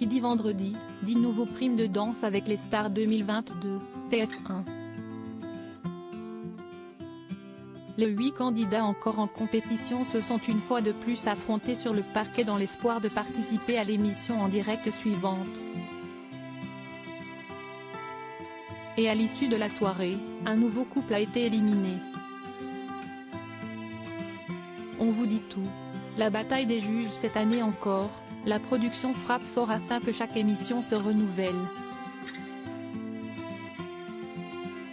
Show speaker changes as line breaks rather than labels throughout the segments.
Qui dit vendredi, dit nouveau prime de danse avec les stars 2022, TF1. Les 8 candidats encore en compétition se sont une fois de plus affrontés sur le parquet dans l'espoir de participer à l'émission en direct suivante. Et à l'issue de la soirée, un nouveau couple a été éliminé. On vous dit tout. La bataille des juges cette année encore, la production frappe fort afin que chaque émission se renouvelle.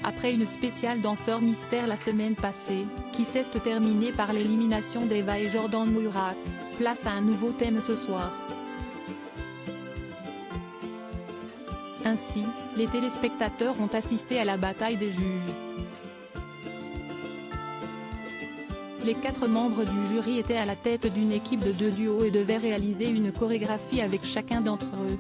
Après une spéciale danseur mystère la semaine passée, qui s'est terminée par l'élimination d'Eva et Jordan Mourak, place à un nouveau thème ce soir. Ainsi, les téléspectateurs ont assisté à la bataille des juges. Les 4 membres du jury étaient à la tête d'une équipe de 2 duos et devaient réaliser une chorégraphie avec chacun d'entre eux.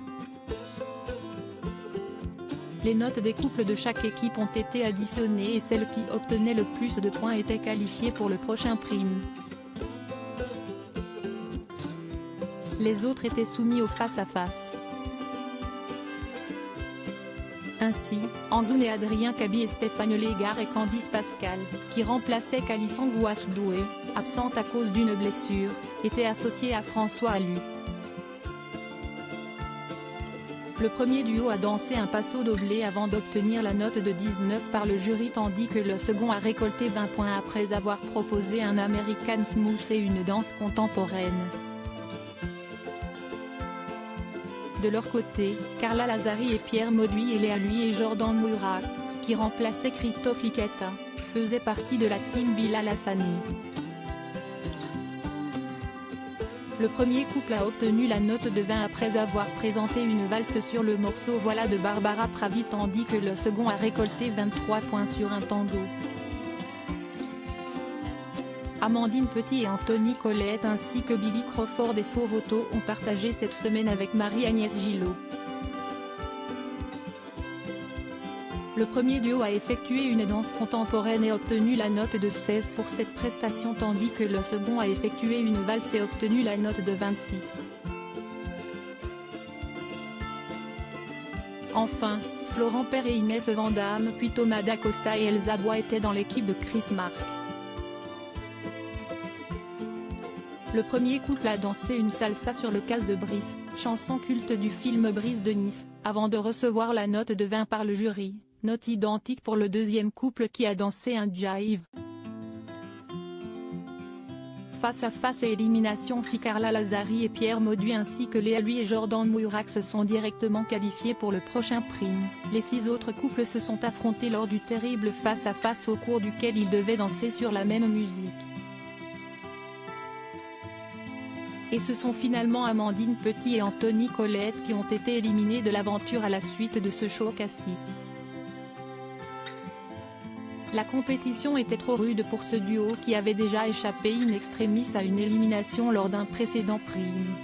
Les notes des couples de chaque équipe ont été additionnées et celle qui obtenait le plus de points était qualifiée pour le prochain prime. Les autres étaient soumis au face-à-face. Ainsi, Andoun et Adrien Kaby et Stéphane Legare et Candice Pascal, qui remplaçaient Calisson Gouasdoué, absente à cause d'une blessure, étaient associés à François Alu. Le premier duo a dansé un passo doblé avant d'obtenir la note de 19 par le jury tandis que le second a récolté 20 points après avoir proposé un American Smooth et une danse contemporaine. De leur côté, Carla Lazari et Pierre Mauduit et Léa Lui et Jordan Mourak, qui remplaçaient Christophe Iketa, faisaient partie de la team Bilal Hassani. Le premier couple a obtenu la note de 20 après avoir présenté une valse sur le morceau Voilà de Barbara Pravi tandis que le second a récolté 23 points sur un tango. Amandine Petit et Anthony Colette ainsi que Billy Crawford et Faux Voto ont partagé cette semaine avec Marie-Agnès Gillot. Le premier duo a effectué une danse contemporaine et obtenu la note de 16 pour cette prestation tandis que le second a effectué une valse et obtenu la note de 26. Enfin, Florent Père et Inès Vandamme puis Thomas Dacosta et Elsa Bois étaient dans l'équipe de Chris Mark. Le premier couple a dansé une salsa sur le casse de Brice, chanson culte du film Brise de Nice, avant de recevoir la note de 20 par le jury, note identique pour le deuxième couple qui a dansé un jive. Face à face et élimination si Carla Lazari et Pierre Mauduit ainsi que Léa Lui et Jordan Mourak se sont directement qualifiés pour le prochain prime, les 6 autres couples se sont affrontés lors du terrible face-à-face au cours duquel ils devaient danser sur la même musique. Et ce sont finalement Amandine Petit et Anthony Colette qui ont été éliminés de l'aventure à la suite de ce choc à 6. La compétition était trop rude pour ce duo qui avait déjà échappé in extremis à une élimination lors d'un précédent prime.